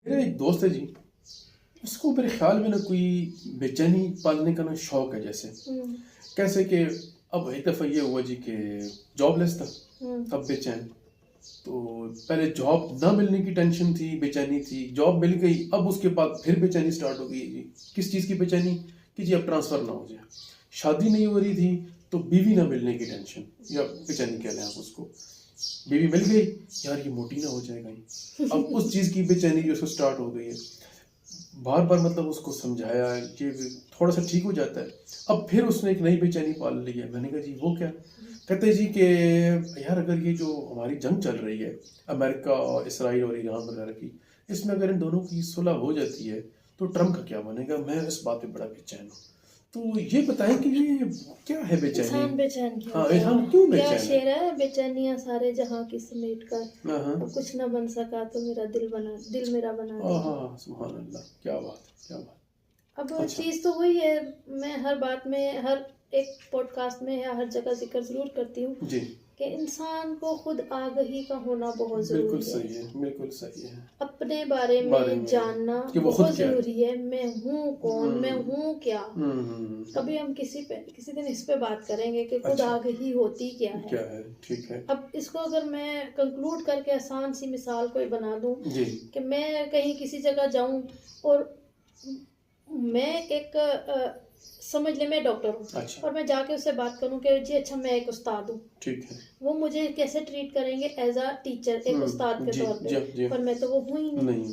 मेरा एक दोस्त है जी, उसको मेरे ख्याल में ना कोई बेचैनी पालने का ना शौक है जैसे। कैसे कि अब एक दफ़ा ये हुआ जी कि जॉबलेस था, तब बेचैन। तो पहले जॉब ना मिलने की टेंशन थी, बेचैनी थी। जॉब मिल गई, अब उसके बाद फिर बेचैनी स्टार्ट हो गई जी। किस चीज़ की बेचैनी? कि जी अब ट्रांसफ़र ना हो जाए। शादी नहीं हो रही थी तो बीवी ना मिलने की टेंशन, या बेचैनी कह लें आप उसको। बीवी मिल गई, यार ये मोटी ना हो जाए कहीं। अब उस चीज़ की बेचैनी जो उसको स्टार्ट हो गई है। बार बार मतलब उसको समझाया कि थोड़ा सा ठीक हो जाता है। अब फिर उसने एक नई बेचैनी पाल ली है। मैंने कहा जी वो क्या? कहते जी कि यार अगर ये जो हमारी जंग चल रही है अमेरिका और इसराइल और ईरान वगैरह की, इसमें अगर इन दोनों की सुलह हो जाती है तो ट्रम्प का क्या बनेगा? मैं इस बात पे बड़ा बेचैन हूँ। तो ये बताएं कि ये क्या है बेचैनी? इंसान बेचैन क्यों हाँ, होता इंसान है? क्यों क्या बेचैन है? शेर है, बेचैनियां सारे जहां की समेट कर, हाँ हाँ अब कुछ न बन सका तो मेरा दिल मेरा बना दे। हाँ, सुभान अल्लाह, क्या बात है, क्या बात। अब अच्छा चीज़ तो वही है, मैं हर बात में, हर एक पॉडकास्ट में या हर जगह जिक्र जरूर करती हूँ जी, कि इंसान को खुद आगही का होना बहुत बिल्कुल जरूरी है। सही है, बिल्कुल सही है। अपने बारे बारे में में जानना कि वो खुद बहुत क्या है। जरूरी है। मैं हूँ कौन, मैं हूँ क्या। हम्म, कभी हम किसी दिन इस पे बात करेंगे कि खुद अच्छा आगही होती क्या है। क्या है, ठीक है अब इसको अगर मैं कंक्लूड करके आसान सी मिसाल कोई बना दूं जी। कि मैं कहीं किसी जगह जाऊं और मैं एक समझ ले मैं डॉक्टर हूँ अच्छा और मैं जाके उससे बात करूं कि जी अच्छा मैं एक उस्ताद हूँ, ठीक है। वो मुझे कैसे ट्रीट करेंगे? एज अ टीचर, एक उस्ताद के जी तौर जी पे। जी। पर मैं तो वो हूँ ही नहीं। नहीं।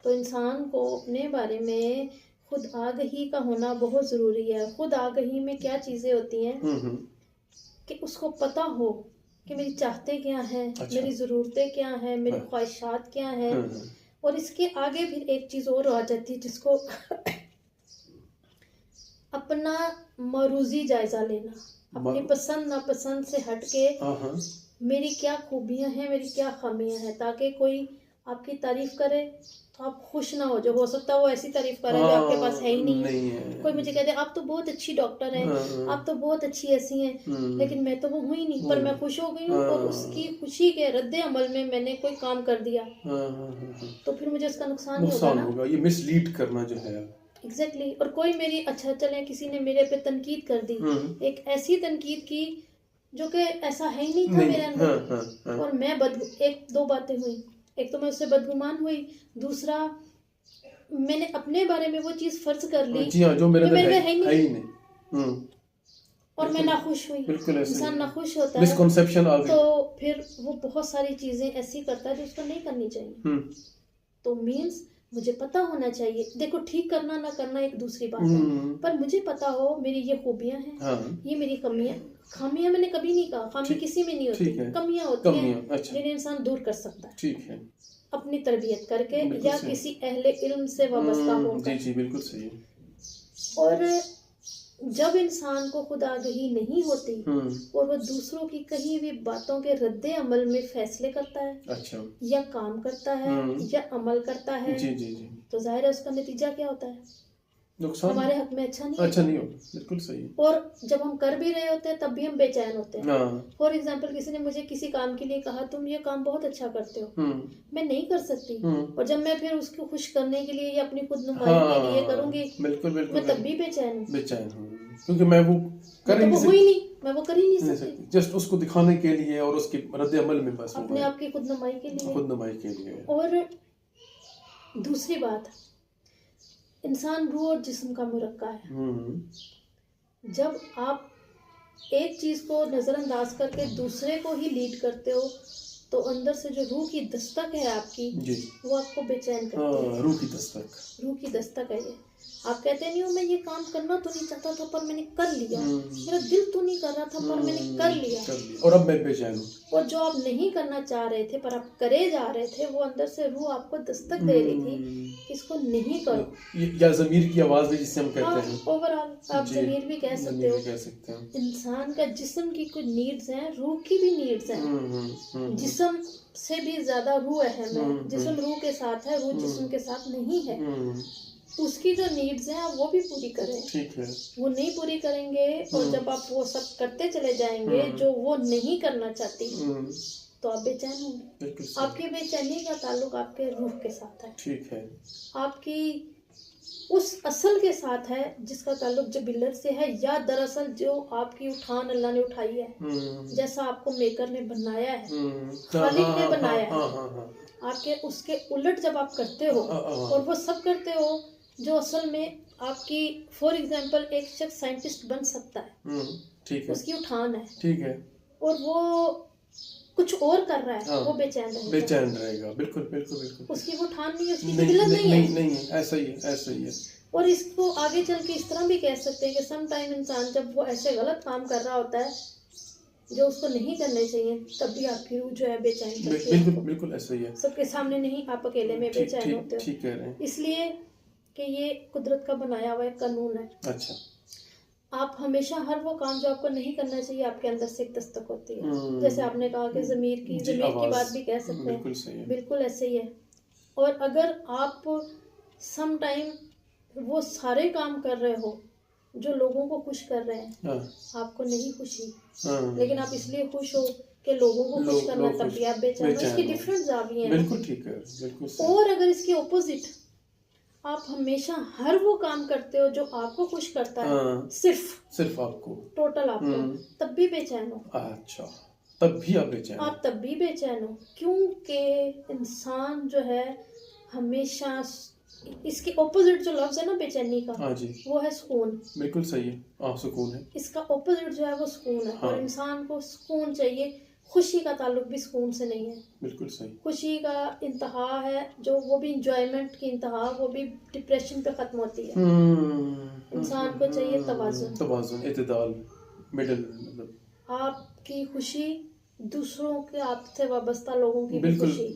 तो इंसान को अपने बारे में खुद आगही का होना बहुत ज़रूरी है। खुद आगही में क्या चीज़ें होती हैं कि उसको पता हो कि मेरी चाहते क्या हैं, अच्छा मेरी ज़रूरतें क्या हैं, मेरी हाँ, ख्वाहिशात क्या हैं। हाँ, और इसके आगे फिर एक चीज़ और आ जाती है जिसको अपना मरूजी जायज़ा लेना, अपनी पसंद नापसंद से हट के हाँ हाँ मेरी क्या खूबियां हैं, मेरी क्या खामियां हैं, ताकि कोई आपकी तारीफ करे तो आप खुश ना हो सकता है वो ऐसी तारीफ करे जो आपके पास है ही नहीं नहीं है। है। कोई मुझे कहते आप तो बहुत अच्छी डॉक्टर हैं, आप तो बहुत अच्छी ऐसी हैं, लेकिन मैं तो वो हूँ ही नहीं, पर मैं खुश हो गई हूँ और उसकी खुशी के रद्दे अमल में मैंने कोई काम कर दिया, तो फिर मुझे उसका नुकसान ही होगा ना। होगा, ये मिसलीड करना जो है। एग्जैक्टली। और कोई मेरी, अच्छा चले किसी ने मेरे पे तनकीद कर दी, एक ऐसी तनकीद की जो कि ऐसा है ही नहीं था मेरे अंदर, और मैं एक दो बातें हुई। एक तो मैं उससे बदगुमान हुई, दूसरा मैंने अपने बारे में वो चीज फर्ज कर ली जी हाँ, जो मेरे जो मेरे में है ही नहीं। और मैं नाखुश हुई। बिल्कुल ऐसे इंसान ही है। नाखुश होता है मिसकंसेप्शन आ गई। तो फिर वो बहुत सारी चीजें ऐसी करता है जो उसको नहीं करनी चाहिए। तो मीन्स मुझे पता होना चाहिए, देखो ठीक करना ना करना एक दूसरी बात है, पर मुझे पता हो मेरी ये खूबियां हैं, हाँ ये मेरी कमियां। खामियां मैंने कभी नहीं कहा, खामी किसी में नहीं होती, कमियां होती हैं अच्छा जिन्हें इंसान दूर कर सकता है, ठीक है, अपनी तरबियत करके बिल्कुल या सही। किसी अहले इल्म से वाबस्ता जी होकर। जी बिल्कुल सही है। और जब इंसान को खुद आगही नहीं होती और वो दूसरों की कही हुई बातों के रद्दे अमल में फैसले करता है, अच्छा या काम करता है, या अमल करता है, जी जी जी, तो जाहिर है उसका नतीजा क्या होता है? नुकसान, हमारे हक में अच्छा नहीं अच्छा होता। नहीं होता, बिल्कुल सही है। और जब हम कर भी रहे होते हैं तब भी हम बेचैन होते हैं। हाँ फॉर एग्जाम्पल किसी ने मुझे किसी काम के लिए कहा तुम ये काम बहुत अच्छा करते हो, मैं नहीं कर सकती, और जब मैं फिर उसको खुश करने के लिए या अपनी खुद नुमाई के लिए करूंगी, बिल्कुल बिल्कुल मैं तब भी बेचैन हूँ। बेचैन हूँ, क्योंकि मैं वो कर तो ही वो नहीं हुई नहीं, मैं वो कर ही नहीं नहीं सकती, सकती, जस्ट उसको दिखाने के लिए और उसके रद्द अमल में बस अपने आप की खुद नुमाई के लिए। खुद नुमाई के लिए। और दूसरी बात, इंसान रूह और जिस्म का मुरक्का है। जब आप एक चीज को नजरअंदाज करके दूसरे को ही लीड करते हो तो अंदर से जो रूह की दस्तक है आपकी जी, वो आपको बेचैन करती है। रूह की दस्तक है ये। आप कहते नहीं हो मैं ये काम करना तो नहीं चाहता था पर मैंने कर लिया, मेरा दिल तो नहीं कर रहा था पर मैंने कर लिया, और अब मैं बेचैन हूँ। और जो आप नहीं करना चाह रहे थे पर आप करे जा रहे थे, वो अंदर से रूह आपको दस्तक दे रही थी कि इसको नहीं करो, या ज़मीर की आवाज़ भी जिसे हम कहते हैं। ओवरऑल आप ज़मीर भी कह सकते हो। इंसान का जिस्म की कुछ नीड्स हैं, रूह की भी नीड्स हैं। जिस्म से भी ज्यादा रूह अहम है। जिस्म रूह के साथ है, रूह जिस्म के साथ नहीं है। उसकी जो नीड्स हैं आप वो भी पूरी करें। ठीक है। वो नहीं पूरी करेंगे और जब आप वो सब करते चले जाएंगे जो वो नहीं करना चाहती, तो आप बेचैन होंगे। बिल्कुल सही। आपकी बेचैनी का ताल्लुक आपके रूह के साथ है, ठीक है। आपकी उस असल के साथ है जिसका ताल्लुक जबिलत से है, या दरअसल जो आपकी उठान अल्लाह ने उठाई है, जैसा आपको मेकर ने बनाया है, खालिक ने बनाया है। आपके उसके उलट जब आप करते हो और वो सब करते हो जो असल में आपकी, फॉर एग्जांपल एक शख्स साइंटिस्ट बन सकता है, ठीक है, उसकी उठान है, ठीक है, और वो कुछ और कर रहा है, वो बेचैन रहेगा। बेचैन रहेगा, बिल्कुल बिल्कुल बिल्कुल। उसकी वो ठान नहीं है, उसकी जिल्लत नहीं है। नहीं है, ऐसा ही है, ऐसा ही है। और इसको आगे चल के इस तरह भी कह सकते हैं कि सम टाइम इंसान जब वो ऐसे गलत काम कर रहा होता है जो उसको नहीं करने चाहिए, तब भी आपकी रूह जो है बेचैन करती है। बिल्कुल बिल्कुल ऐसा ही है। सबके सामने नहीं, आप अकेले में बेचैन होते हो। ठीक कह रहे हैं। इसलिए कि ये कुदरत का बनाया हुआ एक कानून है। अच्छा। आप हमेशा हर वो काम जो आपको नहीं करना चाहिए, आपके अंदर से एक दस्तक होती है। जैसे आपने कहा कि ज़मीर की बात भी कह सकते हैं, बिल्कुल सही है। बिल्कुल ऐसे ही है। और अगर आप सम टाइम वो सारे काम कर रहे हो जो लोगों को खुश कर रहे हैं, आपको नहीं खुशी, लेकिन आप इसलिए खुश हो कि लोगों को खुश करना, तब भी आप बेचैन हो। इसकी डिफरेंट जावियां हैं। बिल्कुल ठीक है, बिल्कुल सही। और अगर इसके ऑपोजिट आप हमेशा हर वो काम करते हो जो आपको खुश करता है, सिर्फ आपको, टोटल आपको, तब भी बेचैन हो। अच्छा, तब भी आप बेचैन हो। आप तब भी बेचैन हो, क्योंकि इंसान जो है हमेशा, इसके ऑपोजिट जो लफ्ज है ना बेचैनी का, हाँ जी, वो है सुकून। बिल्कुल सही है, सुकून है। इसका ऑपोजिट जो है वो सुकून है। और इंसान को सुकून चाहिए। खुशी का ताल्लुक भी सुकून से नहीं है। बिल्कुल सही। खुशी का इंतहा है जो, वो भी इंजॉयमेंट की इंतहा, वो भी डिप्रेशन पे खत्म होती है। इंसान को चाहिए तवाज़ुन, इत्तेदाल, मिडिल। मतलब आपकी खुशी दूसरों के आपसे वाबस्ता लोगों की भी खुशी,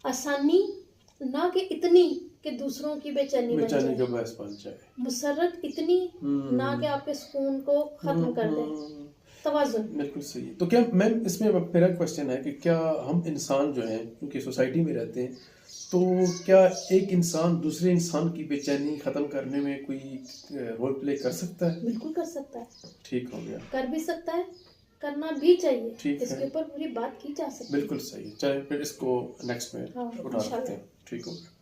आसानी ना कि इतनी कि दूसरों की बेचैनी बन जाए, मुसर्रत इतनी ना कि आपके सुकून को खत्म कर दे। तवाज़ुन। बिल्कुल सही है। तो क्या मैम, इसमें मेरा क्वेश्चन है कि क्या हम इंसान जो हैं, क्योंकि सोसाइटी में रहते हैं, तो क्या एक इंसान दूसरे इंसान की बेचैनी खत्म करने में कोई रोल प्ले कर सकता है? बिल्कुल कर सकता है। ठीक हो गया। कर भी सकता है, करना भी चाहिए। ठीक है, इसके ऊपर पूरी बात की जा सकती है। बिल्कुल सही। चलिए फिर इसको नेक्स्ट में उठा सकते हैं। ठीक हो गया।